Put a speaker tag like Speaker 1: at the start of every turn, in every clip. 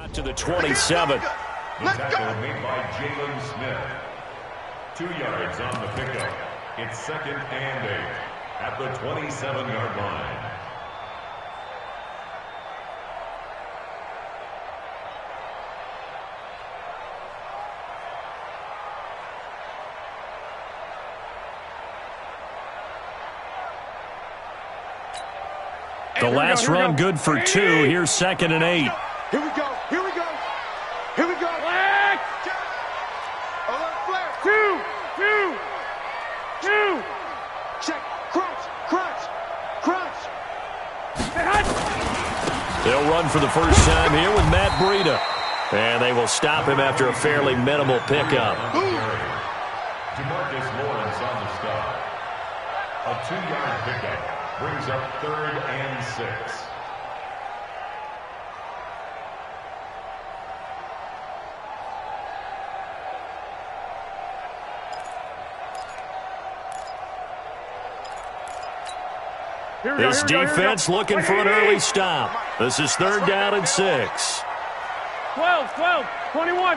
Speaker 1: To the 27.
Speaker 2: Tackle made by Jalen Smith. 2 yards on the pickup. It's 2nd and 8 at the 27-yard line.
Speaker 1: The last run good for 2. Here's 2nd and 8.
Speaker 3: Here we go. Here we go. Here we go. Flag. Flare. 2. Check. Crunch.
Speaker 1: They'll run for the first time here with Matt Breida. And they will stop him after a fairly minimal pickup.
Speaker 2: DeMarcus Lawrence on the stop. A 2-yard pickup brings up 3rd and 6.
Speaker 1: This defense looking for an early stop. This is 3rd down and 6.
Speaker 3: 12, 21.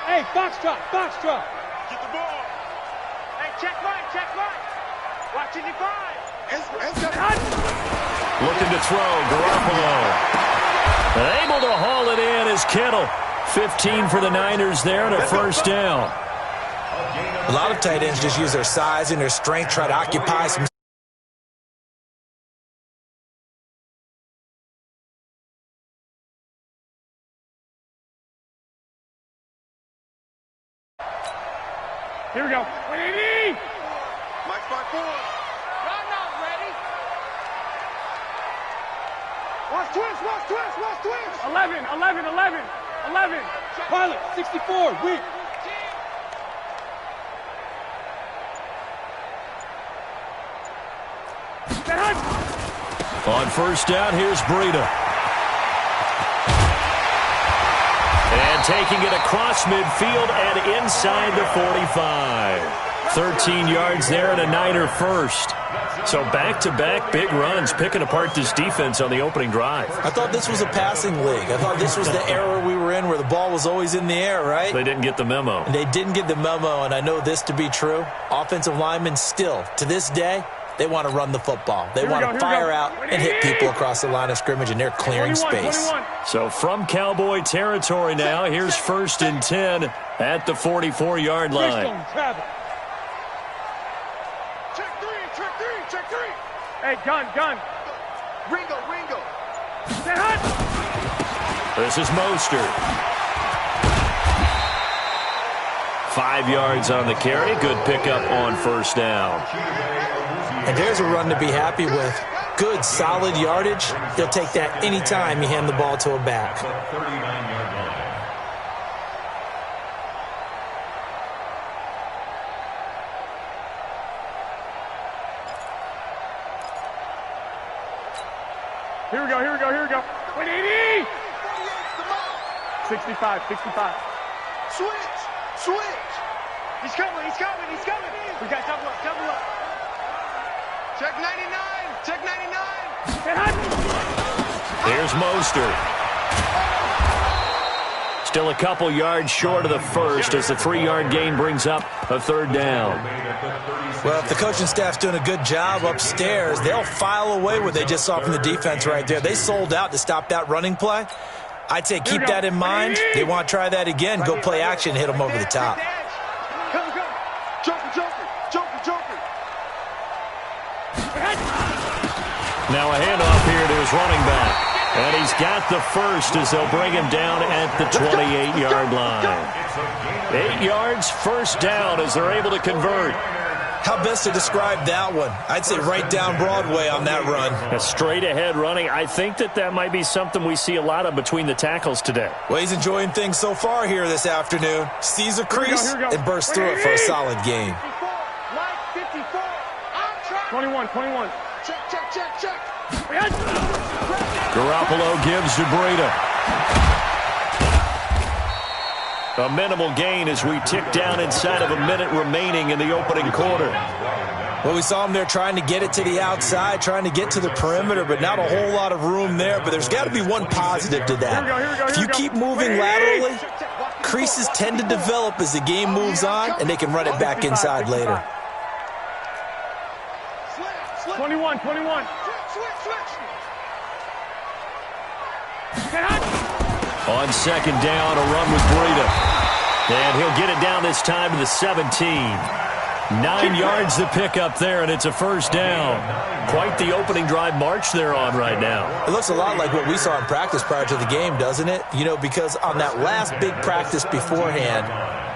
Speaker 3: Hey, box drop. Get the ball. Hey, check right. Watching your 5.
Speaker 1: Looking to throw, Garoppolo. Able to haul it in is Kittle. 15 for the Niners there and a first down.
Speaker 4: A lot of tight ends just use their size and their strength, try to occupy some.
Speaker 3: Here we go. 180. Mike by 4. I'm not ready. Watch twist. 11. Pilot, 64. Weak.
Speaker 1: On first down, here's Breida. And taking it across midfield and inside the 45. 13 yards there and a Niner first. So back-to-back big runs, picking apart this defense on the opening drive.
Speaker 4: I thought this was a passing league. I thought this was the era we were in where the ball was always in the air, right?
Speaker 1: They didn't get the memo.
Speaker 4: They didn't get the memo, and I know this to be true. Offensive linemen still, to this day, they want to run the football. They want to fire out and hit people across the line of scrimmage, and they're clearing space.
Speaker 1: So from Cowboy territory now, here's 1st and 10 at the 44-yard line.
Speaker 3: Check 3. Hey, gun. Ringo.
Speaker 1: This is Mostert. 5 yards on the carry. Good pickup on first down.
Speaker 4: And there's a run to be happy with. Good, solid yardage. He'll take that anytime you hand the ball to a back.
Speaker 2: 39-yard line.
Speaker 3: Here we go. 180. 65. Switch. He's coming. We got double up. Check 99.
Speaker 1: Here's Mostert. Still a couple yards short of the first as the 3-yard gain brings up a 3rd down.
Speaker 4: Well, if the coaching staff's doing a good job upstairs, they'll file away what they just saw from the defense right there. They sold out to stop that running play. I'd say keep that in mind. They want to try that again. Go play action, hit them over the top.
Speaker 3: Come. Joker.
Speaker 1: Now a handoff here to his running back. And he's got the first as they'll bring him down at the 28-yard line. 8 yards, first down as they're able to convert.
Speaker 4: How best to describe that one? I'd say right down Broadway on that run.
Speaker 1: A straight-ahead running. I think that might be something we see a lot of between the tackles today.
Speaker 4: Well, he's enjoying things so far here this afternoon. Sees a crease and bursts through it for a solid gain.
Speaker 3: 21. Check.
Speaker 1: Garoppolo gives to Breida. A minimal gain as we tick down inside of a minute remaining in the opening quarter.
Speaker 4: Well, we saw him there trying to get it to the outside, trying to get to the perimeter, but not a whole lot of room there. But there's got to be one positive to that. If you keep moving laterally, creases tend to develop as the game moves on, and they can run it back inside later.
Speaker 3: 21.
Speaker 1: On second down, a run with Breida. And he'll get it down this time to the 17. 9 yards to pick up there, and it's a first down. Quite the opening drive march they're on right now.
Speaker 4: It looks a lot like what we saw in practice prior to the game, doesn't it? You know, because on that last big practice beforehand,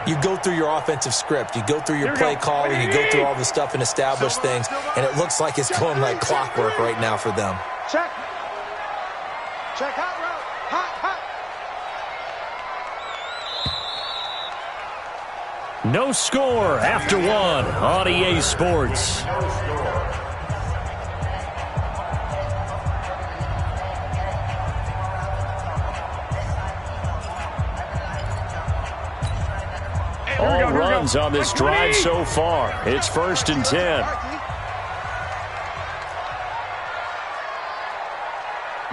Speaker 4: you go through your offensive script. You go through your play calling. You go through all the stuff and establish things, and it looks like it's going like clockwork right now for them.
Speaker 3: Check hot route. Hot.
Speaker 1: No score after one on EA Sports. All runs on this drive so far. It's 1st and 10.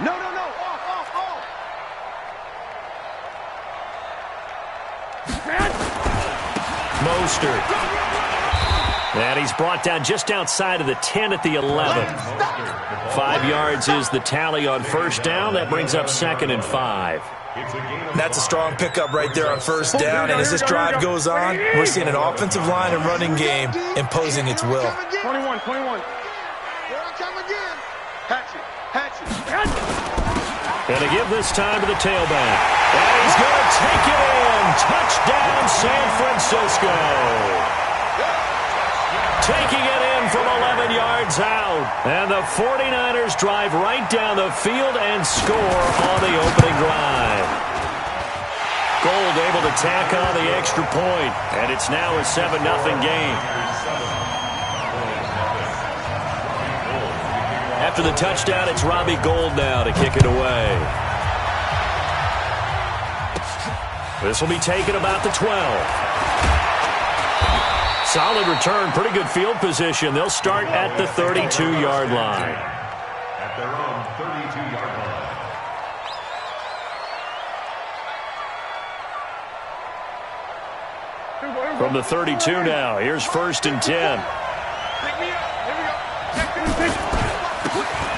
Speaker 3: No. Off.
Speaker 1: Mostert. And he's brought down just outside of the 10 at the 11. 5 yards is the tally on first down. That brings up 2nd and 5.
Speaker 4: That's a strong pickup right there on first down. And as this drive goes on, we're seeing an offensive line and running game imposing its will.
Speaker 3: 21. Here I come again. Hatchet.
Speaker 1: And to give this time to the tailback. And he's going to take it in. Touchdown, San Francisco. Taking it in from 11 yards out. And the 49ers drive right down the field and score on the opening drive. Gold able to tack on the extra point. And it's now a 7-0 game. After the touchdown, it's Robbie Gould now to kick it away. This will be taken about the 12. Solid return, pretty good field position. They'll start at the 32-yard line.
Speaker 2: At their own 32-yard line.
Speaker 1: From the 32 now, here's 1st and 10.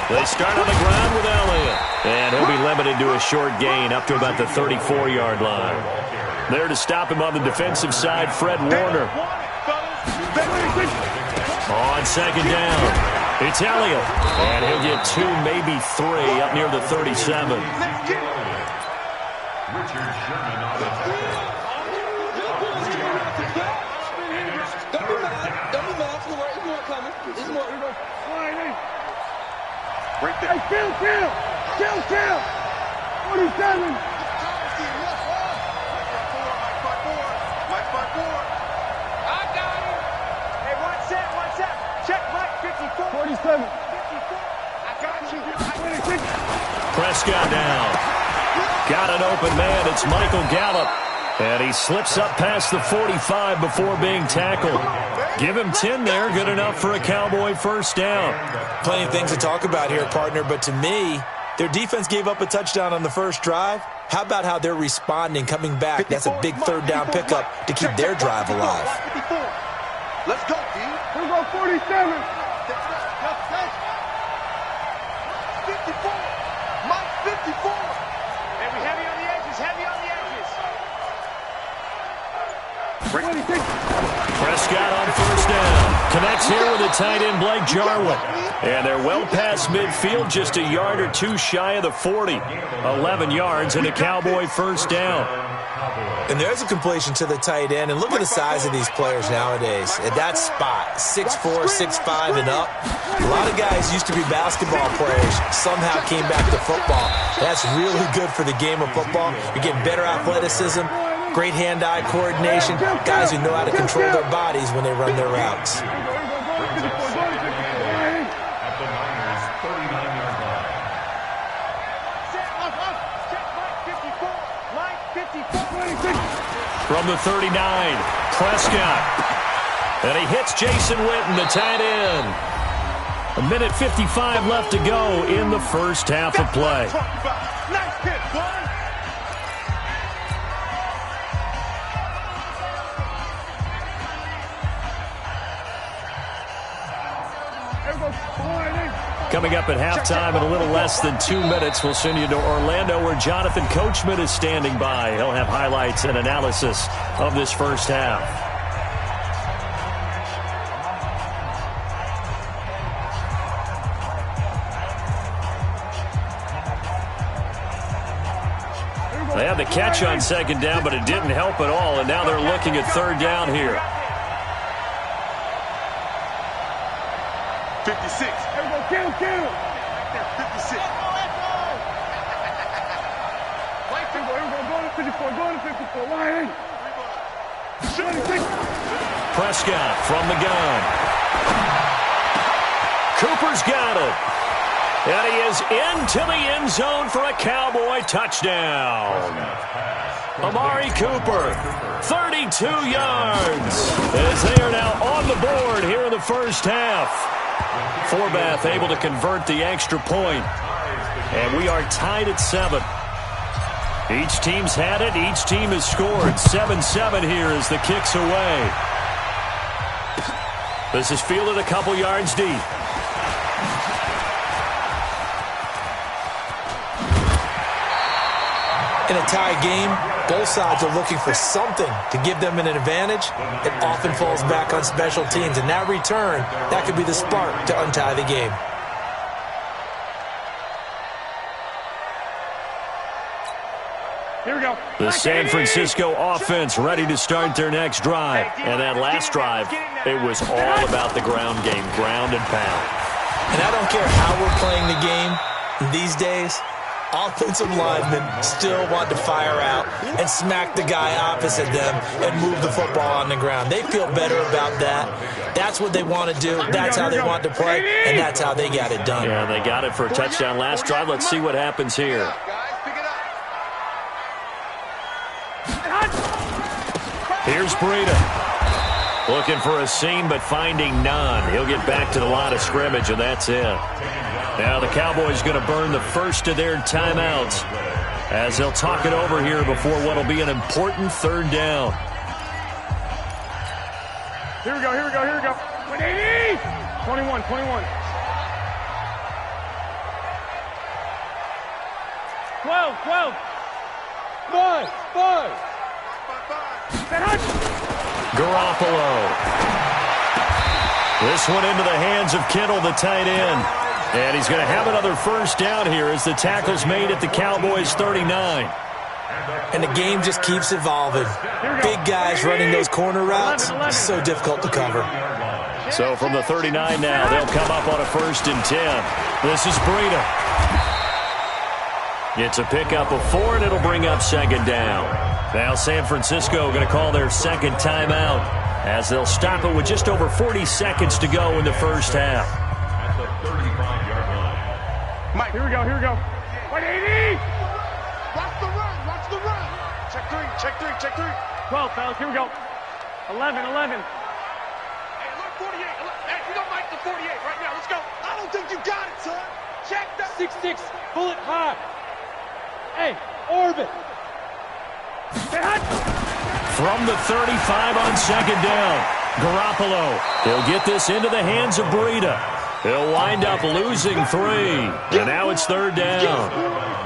Speaker 1: They start on the ground with Elliott. And he'll be limited to a short gain up to about the 34-yard line. There to stop him on the defensive side, Fred Warner. On second down, it's Elliott. And he'll get 2, maybe 3 up near the 37.
Speaker 2: Richard Sherman on the tackle.
Speaker 3: Right there. Hey, kill. 47. Mike 4. I got him. Hey, one set. Check Mike 54. 47. 54. I got you. 26.
Speaker 1: Prescott down. Got an open man. It's Michael Gallup. And he slips up past the 45 before being tackled. Give him 10 there. Good enough for a Cowboy first down.
Speaker 4: Plenty of things to talk about here, partner, but to me, their defense gave up a touchdown on the first drive. How about how they're responding, coming back? That's a big third down pickup to keep their drive alive.
Speaker 3: Let's go, D. Here we go, 47. 54. Mike 54. And we heavy on the edges. 26.
Speaker 1: Prescott on first down. Connects here with the tight end, Blake Jarwin. And they're well past midfield, just a yard or 2 shy of the 40. 11 yards and a Cowboy first down.
Speaker 4: And there's a completion to the tight end. And look at the size of these players nowadays. At that spot, 6'4", 6'5", and up. A lot of guys used to be basketball players, somehow came back to football. That's really good for the game of football. You're getting better athleticism, great hand-eye coordination, guys who know how to control their bodies when they run their routes.
Speaker 1: From the 39, Prescott. And he hits Jason Witten, the tight end. 1:55 left to go in the first half of play.
Speaker 3: Nice hit, boy.
Speaker 1: Coming up at halftime in a little less than 2 minutes, we'll send you to Orlando where Jonathan Coachman is standing by. He'll have highlights and analysis of this first half. They had the catch on second down, but it didn't help at all, and now they're looking at third down here.
Speaker 3: 56. Kill. 56.
Speaker 1: Prescott from the gun. Cooper's got it. And he is into the end zone for a Cowboy touchdown. Amari Cooper, 32 yards, as they are now on the board here in the first half. Forbath able to convert the extra point. And we are tied at 7. Each team's had it. Each team has scored. 7-7 here as the kick's away. This is fielded a couple yards deep.
Speaker 4: In a tie game, both sides are looking for something to give them an advantage. It often falls back on special teams. And that return, that could be the spark to untie the game.
Speaker 3: Here we go.
Speaker 1: The San Francisco offense ready to start their next drive. And that last drive, it was all about the ground game, ground and pound.
Speaker 4: And I don't care how we're playing the game these days, offensive linemen still want to fire out and smack the guy opposite them and move the football on the ground. They feel better about that. That's what they want to do. That's how they want to play, and that's how they got it done.
Speaker 1: Yeah, they got it for a touchdown last drive. Let's see what happens here. Here's Breida. Looking for a seam, but finding none. He'll get back to the line of scrimmage, and that's it. Now the Cowboys going to burn the first of their timeouts as they'll talk it over here before what will be an important third down.
Speaker 3: Here we go. 180. 21. 12. 5.
Speaker 1: Garoppolo. This one into the hands of Kittle, the tight end. And he's going to have another first down here as the tackle's made at the Cowboys' 39.
Speaker 4: And the game just keeps evolving. Big guys running those corner routes, so difficult to cover.
Speaker 1: So from the 39 now, they'll come up on a 1st and 10. This is Breida. It's a pickup of 4, and it'll bring up second down. Now San Francisco going to call their second timeout as they'll stop it with just over 40 seconds to go in the first half.
Speaker 3: Mike, here we go. 180. Watch the run. Check 3. 12, fellas, here we go. 11. Hey, look, 48. Hey, we don't like the 48 right now. Let's go. I don't think you got it, son. Check that. 6-6. Bullet high. Hey, orbit.
Speaker 1: From the 35 on second down, Garoppolo. He'll get this into the hands of Breida. He'll wind up losing 3. And now it's third down.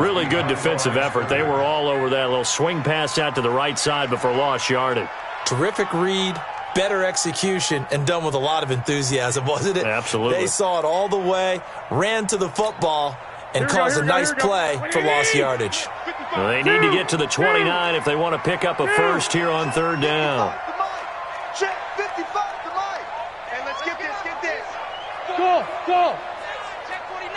Speaker 1: Really good defensive effort. They were all over that little swing pass out to the right side before lost yardage.
Speaker 4: Terrific read, better execution, and done with a lot of enthusiasm, wasn't it?
Speaker 1: Absolutely.
Speaker 4: They saw it all the way, ran to the football, and caused a nice play for lost yardage.
Speaker 1: Well, they need to get to the 29 if they want to pick up a first here on third down.
Speaker 3: Check 55 to Mike. And let's get this. Go. Check 49.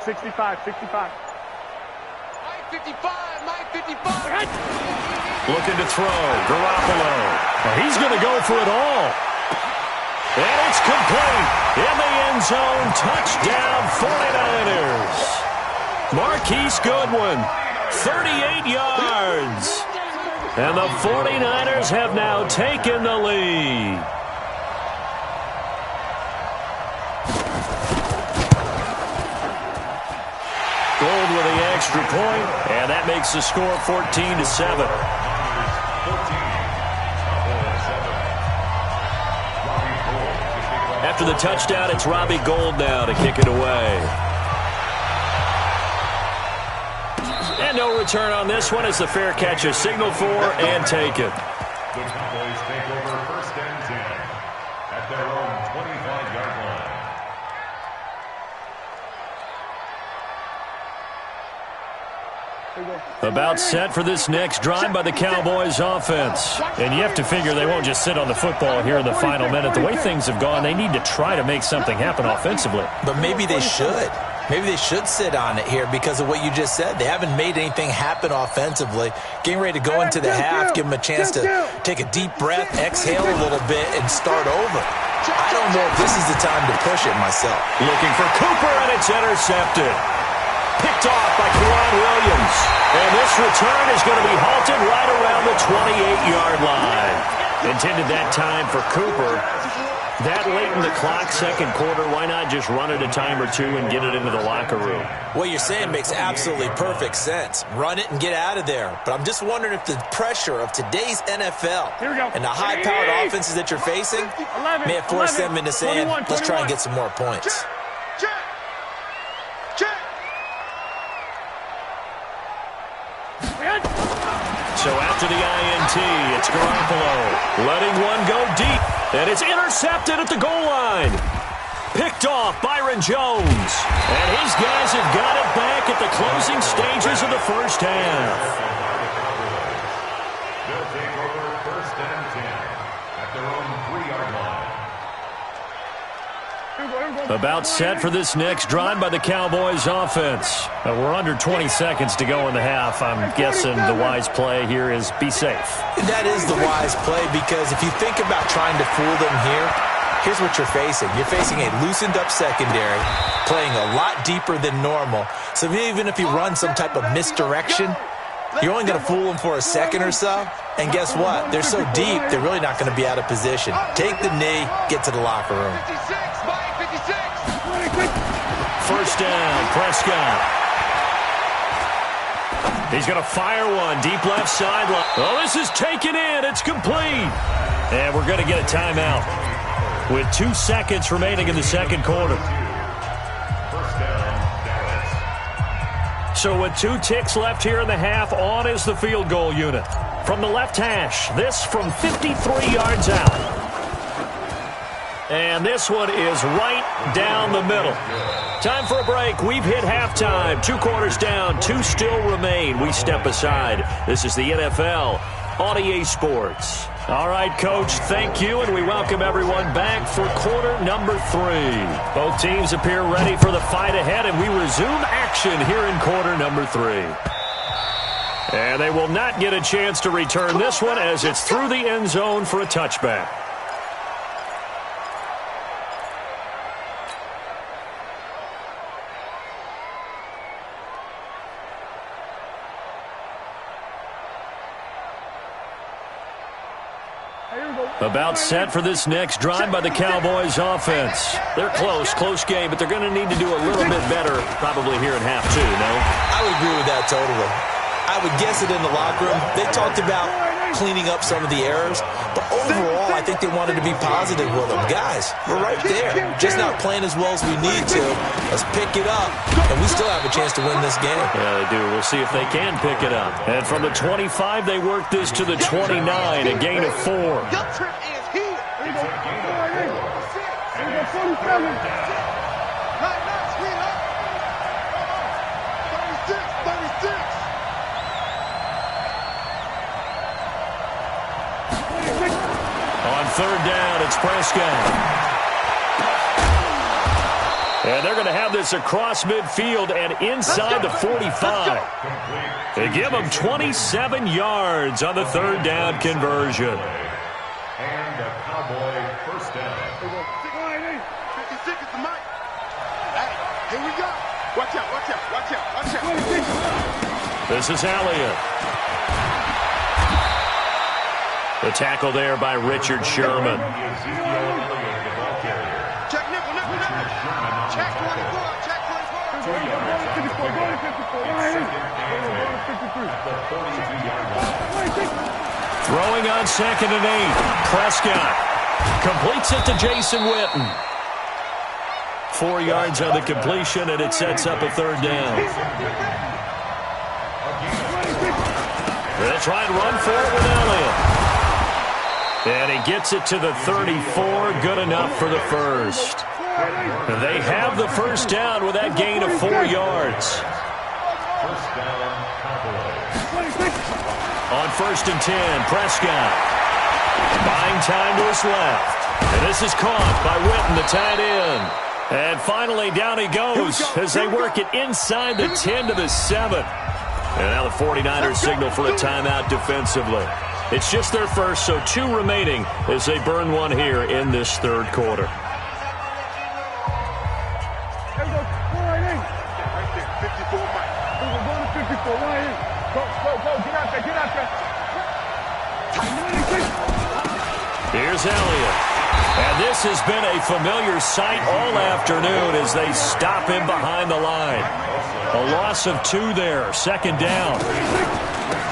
Speaker 3: 65. Mike 55.
Speaker 1: Looking to throw. Garoppolo. Well, he's going to go for it all. And it's complete. In the end zone. Touchdown 49ers. Marquise Goodwin. 38 yards. And the 49ers have now taken the lead. Gold with the extra point, and that makes the score 14-7. After the touchdown, it's Robbie Gould now to kick it away. And no return on this one as the fair catch is signaled for and taken.
Speaker 2: The Cowboys take over 1st and 10 at their own 25-yard line.
Speaker 1: About set for this next drive by the Cowboys offense. And you have to figure they won't just sit on the football here in the final minute. The way things have gone, they need to try to make something happen offensively.
Speaker 4: But maybe they should. Maybe they should sit on it here because of what you just said. They haven't made anything happen offensively. Getting ready to go into the half, give them a chance to take a deep breath, exhale a little bit, and start over. I don't know if this is the time to push it myself.
Speaker 1: Looking for Cooper, and it's intercepted. Picked off by Kwan Williams. And this return is going to be halted right around the 28-yard line. Intended that time for Cooper. That late in the clock, second quarter, why not just run it a time or two and get it into the locker room?
Speaker 4: What you're saying makes absolutely perfect sense. Run it and get out of there. But I'm just wondering if the pressure of today's NFL and the high-powered offenses that you're facing may have forced them into saying, let's try and get some more points.
Speaker 1: So after the INT, it's Garoppolo letting one go deep. And it's intercepted at the goal line. Picked off Byron Jones. And his guys have got it back at the closing stages of the first half.
Speaker 2: They'll take over 1st and 10 at their own 3-yard line.
Speaker 1: About set for this next drive by the Cowboys offense. We're under 20 seconds to go in the half. I'm guessing the wise play here is be safe.
Speaker 4: That is the wise play because if you think about trying to fool them here, here's what you're facing. You're facing a loosened up secondary, playing a lot deeper than normal. So even if you run some type of misdirection, you're only going to fool them for a second or so. And guess what? They're so deep, they're really not going to be out of position. Take the knee, get to the locker room.
Speaker 1: First down, Prescott. He's going to fire one, deep left sideline. Oh, this is taken in. It's complete. And we're going to get a timeout with 2 seconds remaining in the second quarter.
Speaker 2: First down, Dallas.
Speaker 1: So with 2 ticks left here in the half, on is the field goal unit. From the left hash, this from 53 yards out. And this one is right down the middle. Time for a break. We've hit halftime. 2 quarters down. 2 still remain. We step aside. This is the NFL on EA Sports. All right, Coach, thank you, and we welcome everyone back for quarter number 3. Both teams appear ready for the fight ahead, and we resume action here in quarter number 3. And they will not get a chance to return this one as it's through the end zone for a touchback. About set for this next drive by the Cowboys offense. They're close game, but they're going to need to do a little bit better probably here in half 2, no?
Speaker 4: I would agree with that totally. I would guess it in the locker room. They talked about cleaning up some of the errors, but overall, I think they wanted to be positive with them. Guys, we're right there. Just not playing as well as we need to. Let's pick it up, and we still have a chance to win this game.
Speaker 1: Yeah, they do. We'll see if they can pick it up. And from the 25, they work this to the 29, a gain of 4.
Speaker 3: Your trip is here. Here we go. Here we go, 47.
Speaker 1: On third down, it's Prescott. And they're going to have this across midfield and inside the 45. They give them 27 yards on the third down conversion.
Speaker 2: And a Cowboy first down.
Speaker 3: 56 is the mic. Hey, here we go. Watch out.
Speaker 1: This is Elliott. The tackle there by Richard Sherman.
Speaker 3: Check nickel, nickel, nickel. Check 24, check 24.
Speaker 1: Throwing on 2nd and 8. Prescott completes it to Jason Witten. 4 yards on the completion, and it sets up a 3rd down. They'll try and run for it with Elliott. And he gets it to the 34. Good enough for the first. They have the first down with that gain of 4 yards.
Speaker 2: First down, Cowboys.
Speaker 1: On 1st and 10, Prescott buying time to his left. And this is caught by Witten, the tight end. And finally, down he goes as they work it inside the 10 to the 7. And now the 49ers signal for a timeout defensively. It's just their first, so 2 remaining as they burn one here in this 3rd quarter. Here's Elliott. And this has been a familiar sight all afternoon as they stop him behind the line. A loss of 2 there, 2nd down.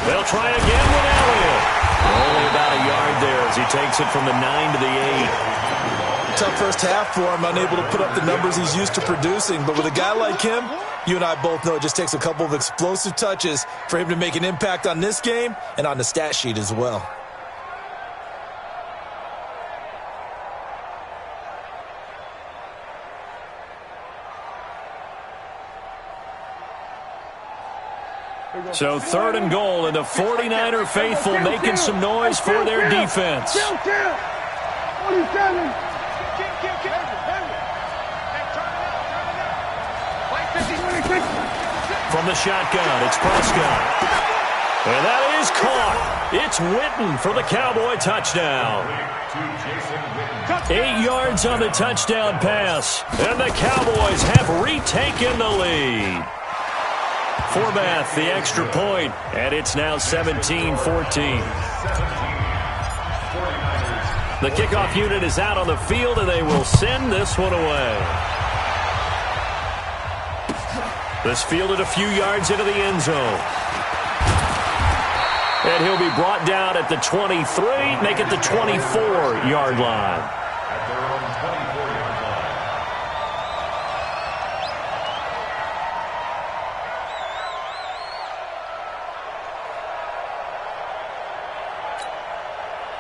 Speaker 1: They'll try again with Elliott. Only about a yard there as he takes it from the 9 to the 8.
Speaker 4: Tough first half for him, unable to put up the numbers he's used to producing. But with a guy like him, you and I both know it just takes a couple of explosive touches for him to make an impact on this game and on the stat sheet as well.
Speaker 1: So 3rd and goal, and the 49er faithful making some noise for their defense. From the shotgun, it's Prescott. And that is caught. It's Witten for the Cowboy touchdown. 8 yards on the touchdown pass, and the Cowboys have retaken the lead. Forbath, the extra point, and it's now 17-14. The kickoff unit is out on the field, and they will send this one away. This fielded a few yards into the end zone. And he'll be brought down at the 23, make it the 24-yard line.
Speaker 2: At their own 24-yard line.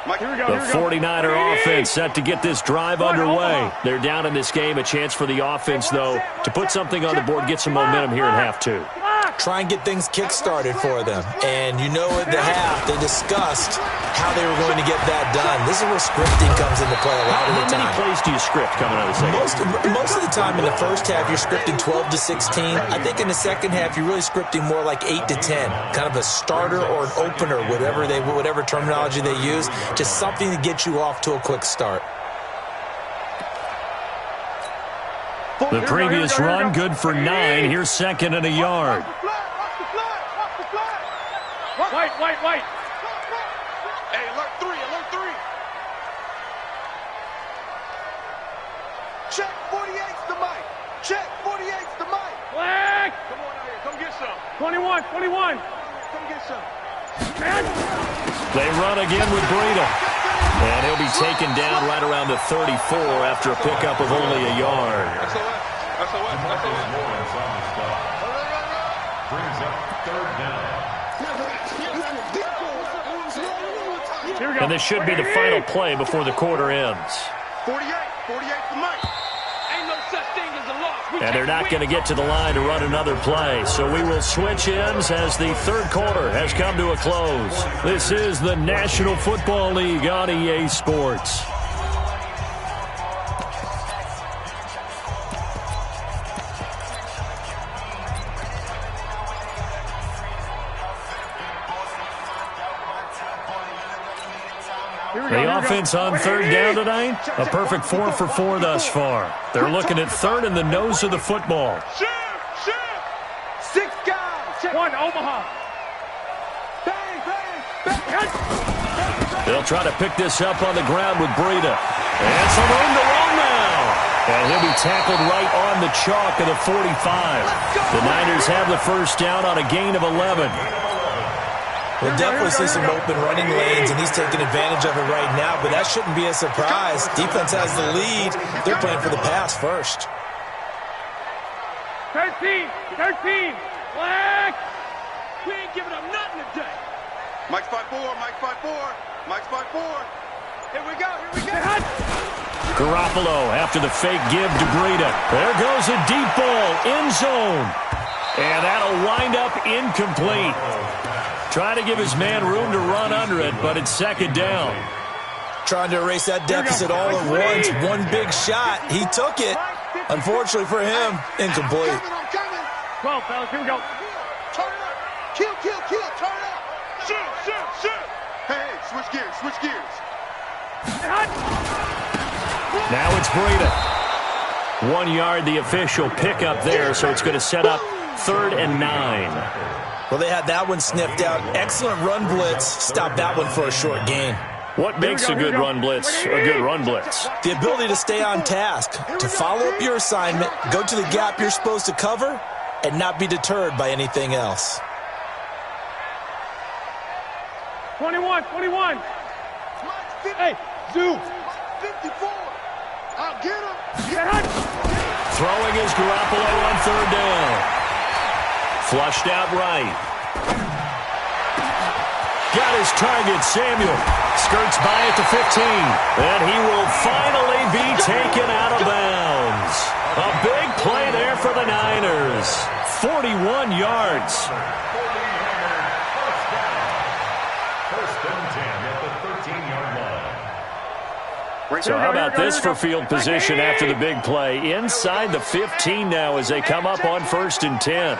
Speaker 1: The 49er offense set to get this drive underway. They're down in this game. A chance for the offense, though, to put something on the board, get some momentum here in half 2.
Speaker 4: Try and get things kick-started for them. And you know at the half, they discussed how they were going to get that done. This is where scripting comes into play a lot of the time.
Speaker 1: How many plays do you script coming out of the second?
Speaker 4: Most of the time in the first half, you're scripting 12 to 16. I think in the second half, you're really scripting more like 8 to 10. Kind of a starter or an opener, whatever terminology they use. Just something to get you off to a quick start.
Speaker 1: The previous run, good for 9. Here's 2nd and a yard.
Speaker 3: White. Hey, alert 3. Check 48's the mic. Check 48's the mic. Black. Come on out here. Come get some. 21. Come get some.
Speaker 1: They run again with Breida. And he'll be taken down right around the 34 after a pickup of only a yard.
Speaker 2: That's Lawrence on the stop. Brings up 3rd down.
Speaker 1: And this should be the final play before the quarter ends.
Speaker 3: 48 for Mike. Ain't no such thing as a loss.
Speaker 1: And they're not going to get to the line to run another play. So we will switch ends as the 3rd quarter has come to a close. This is the National Football League on EA Sports. The offense on 3rd down tonight, a perfect 4 for 4 thus far. They're looking at 3rd in the nose of the football.
Speaker 3: Shoot! 6 guys. 1 Omaha. Bang.
Speaker 1: They'll try to pick this up on the ground with Breida. And some room to run now. And he'll be tackled right on the chalk of the 45. The Niners have the first down on a gain of 11.
Speaker 4: We'll definitely see some open running lanes, and he's taking advantage of it right now, but that shouldn't be a surprise. Defense has the lead. They're playing for the pass first.
Speaker 3: 13, black. We ain't giving up nothing today.
Speaker 5: Mike's 5-4, Mike's 5-4, Mike's 5-4.
Speaker 3: Here we go.
Speaker 1: Garoppolo after the fake give to Breida. There goes a deep ball, end zone. And that'll wind up incomplete. Trying to give his man room to run under it, but it's second down.
Speaker 4: Trying to erase that deficit all at once. One big shot. He took it. Unfortunately for him, incomplete.
Speaker 5: I'm coming.
Speaker 3: 12, fellas, here we go.
Speaker 5: Turn it up. Kill, turn it up. Shoot. Hey, switch gears.
Speaker 1: Now it's Breida. 1 yard, the official pickup there, so it's going to set up 3rd and 9.
Speaker 4: Well, they had that one sniffed out. Excellent run blitz. Stop that one for a short gain.
Speaker 1: What makes a good run blitz a good run blitz?
Speaker 4: The ability to stay on task, to follow up your assignment, go to the gap you're supposed to cover, and not be deterred by anything else.
Speaker 3: 21. Hey, Zoo.
Speaker 5: 54. I'll get him.
Speaker 1: Throwing is Garoppolo on 3rd down. Flushed out right. Got his target, Samuel. Skirts by at the 15. And he will finally be taken out of bounds. A big play there for the Niners. 41 yards.
Speaker 2: First and 10 at the 13-yard line.
Speaker 1: So how about this for field position after the big play? Inside the 15 now as they come up on 1st and 10.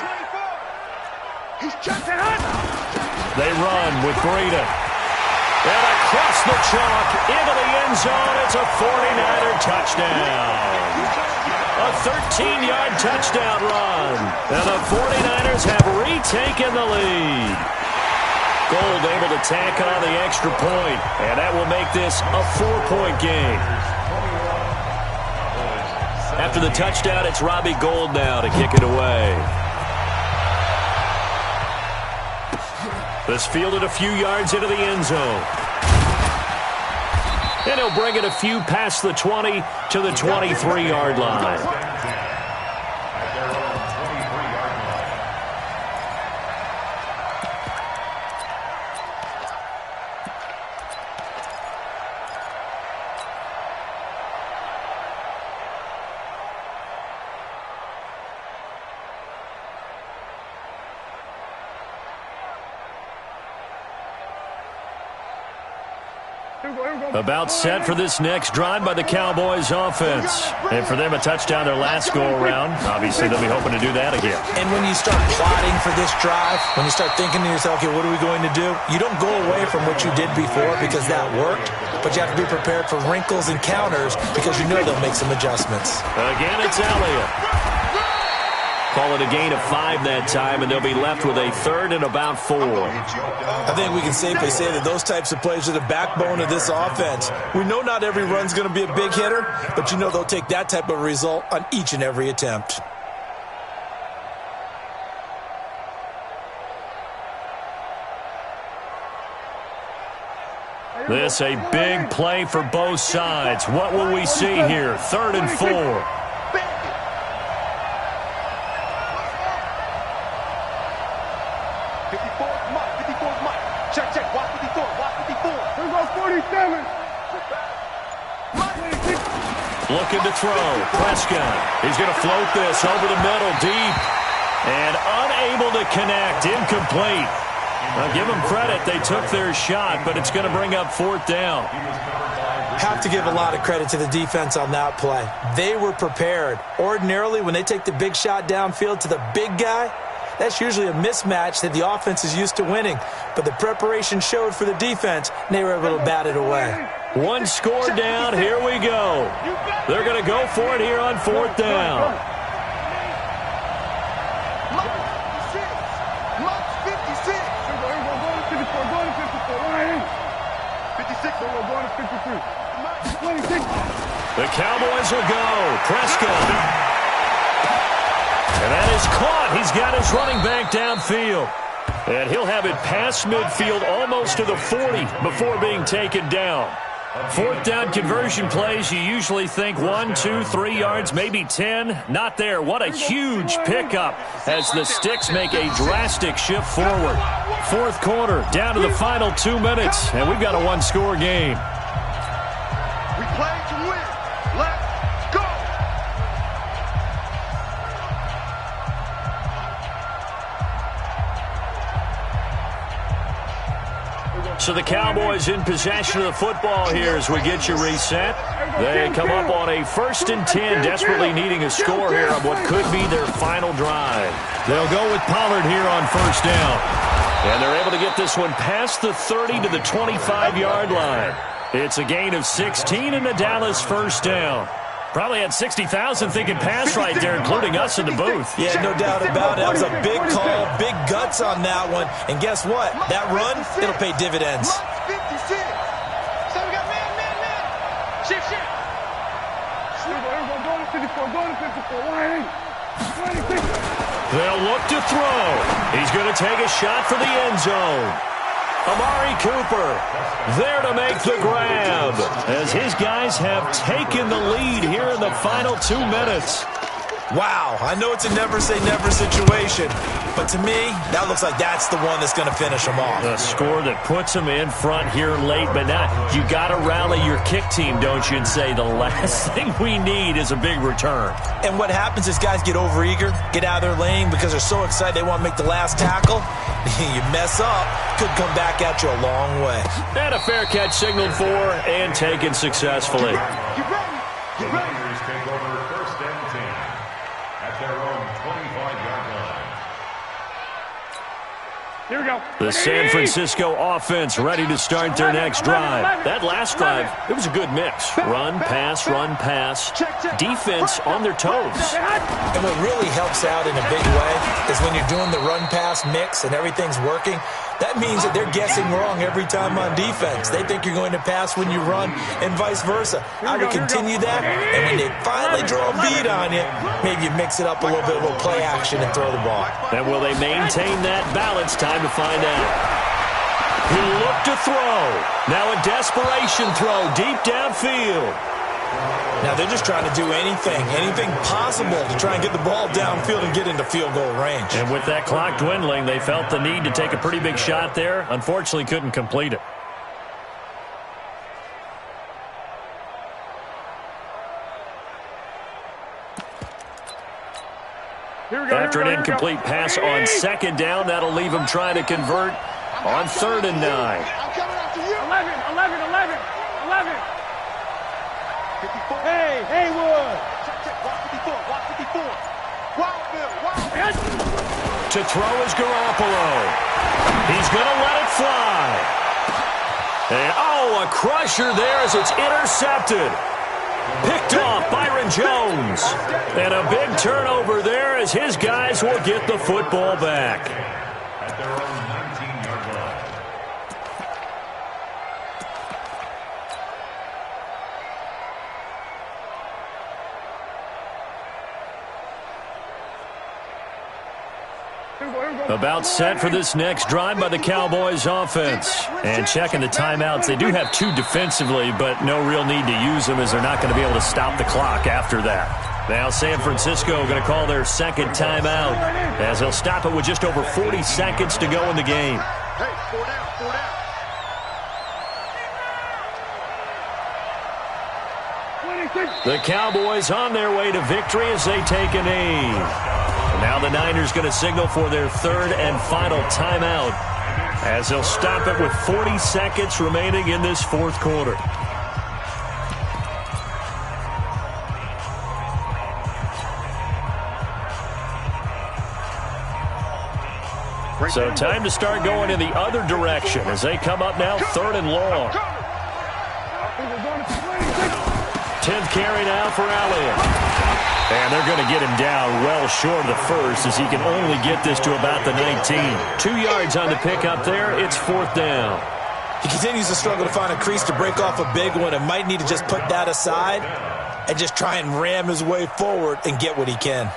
Speaker 1: They run with Breida. And across the chalk into the end zone. It's a 49er touchdown. A 13-yard touchdown run. And the 49ers have retaken the lead. Gold able to tack on the extra point. And that will make this a 4-point game. After the touchdown, it's Robbie Gould now to kick it away. This fielded a few yards into the end zone. And he'll bring it a few past the 20 to the 23-yard line. About set for this next drive by the Cowboys offense. And for them, a touchdown their last go-around. Obviously, they'll be hoping to do that again.
Speaker 4: And when you start plotting for this drive, when you start thinking to yourself, okay, what are we going to do? You don't go away from what you did before because that worked, but you have to be prepared for wrinkles and counters because you know they'll make some adjustments.
Speaker 1: Again, it's Elliott. Call it a gain of 5 that time, and they'll be left with a 3rd and about 4.
Speaker 4: I think we can safely say that those types of plays are the backbone of this offense. We know not every run's going to be a big hitter, but you know they'll take that type of result on each and every attempt.
Speaker 1: This a big play for both sides. What will we see here? 3rd and 4. Looking to throw. Prescott. He's going to float this over the middle deep. And unable to connect. Incomplete. Now give them credit. They took their shot, but it's going to bring up 4th down.
Speaker 4: Have to give a lot of credit to the defense on that play. They were prepared. Ordinarily, when they take the big shot downfield to the big guy, that's usually a mismatch that the offense is used to winning. But the preparation showed for the defense, and they were able to bat it away.
Speaker 1: One score down. Here we go. They're going to go for it here on 4th down. The Cowboys will go. Prescott. And that is caught. He's got his running back downfield. And he'll have it past midfield almost to the 40 before being taken down. Fourth down conversion plays, you usually think 1, 2, 3 yards, maybe 10. Not there. What a huge pickup as the Sticks make a drastic shift forward. Fourth quarter, down to the final 2 minutes, and we've got a one-score game.
Speaker 5: We play to win. Let's go.
Speaker 1: So the Cowboys in possession of the football here as we get you reset. They come up on a 1st and 10, desperately needing a score here on what could be their final drive. They'll go with Pollard here on 1st down. And they're able to get this one past the 30 to the 25-yard line. It's a gain of 16 and a Dallas 1st down. Probably had 60,000 thinking pass right there, including us in the booth.
Speaker 4: Yeah, no doubt about it. That was a big call, big guts on that one. And guess what? That run, it'll pay dividends.
Speaker 5: So we got man. Shift.
Speaker 1: They'll look to throw. He's going to take a shot for the end zone. Amari Cooper there to make the grab as his guys have taken the lead here in the final 2 minutes.
Speaker 4: Wow, I know it's a never-say-never situation, but to me, that looks like that's the one that's going to finish them off.
Speaker 1: The score that puts them in front here late, but now you got to rally your kick team, don't you, and say the last thing we need is a big return.
Speaker 4: And what happens is guys get overeager, get out of their lane because they're so excited they want to make the last tackle. You mess up, could come back at you a long way.
Speaker 1: And a fair catch signaled for and taken successfully.
Speaker 5: You ready?
Speaker 2: The Niners take over 1st and 10 at their own 25-yard line.
Speaker 3: Here we go.
Speaker 1: The San Francisco offense ready to start their next drive. That last drive, it was a good mix. Run, pass, defense on their toes.
Speaker 4: And what really helps out in a big way is when you're doing the run-pass mix and everything's working, that means that they're guessing wrong every time on defense. They think you're going to pass when you run and vice versa. I would continue that, and when they finally draw a bead on you, maybe you mix it up a little bit, a little play action and throw the ball.
Speaker 1: And will they maintain that balance? Time to find out. He'll look to throw. Now a desperation throw deep downfield.
Speaker 4: Now they're just trying to do anything possible to try and get the ball downfield and get into field goal range.
Speaker 1: And with that clock dwindling, they felt the need to take a pretty big shot there. Unfortunately, couldn't complete it. After an incomplete pass on 2nd down, that'll leave him trying to convert on 3rd and 9.
Speaker 5: I'm coming after you.
Speaker 3: 11. Hey, Haywood.
Speaker 5: Watch 54. Wild Bill.
Speaker 1: To throw is Garoppolo. He's going to let it fly. And, a crusher there as it's intercepted. Picked off Byron Jones. And a big turnover there as his guys will get the football back.
Speaker 2: At their own 19-yard line.
Speaker 1: About set for this next drive by the Cowboys offense. And checking the timeouts. They do have 2 defensively, but no real need to use them as they're not going to be able to stop the clock after that. Now San Francisco going to call their 2nd timeout as they'll stop it with just over 40 seconds to go in the game.
Speaker 5: Hey, 4 down.
Speaker 1: The Cowboys on their way to victory as they take a knee. Now the Niners going to signal for their 3rd and final timeout as they'll stop it with 40 seconds remaining in this 4th quarter. So time to start going in the other direction as they come up now 3rd and long. 10th carry now for Elliott. And they're going to get him down well short of the first as he can only get this to about the 19. 2 yards on the pickup there. It's 4th down.
Speaker 4: He continues to struggle to find a crease to break off a big one and might need to just put that aside and just try and ram his way forward and get what he can.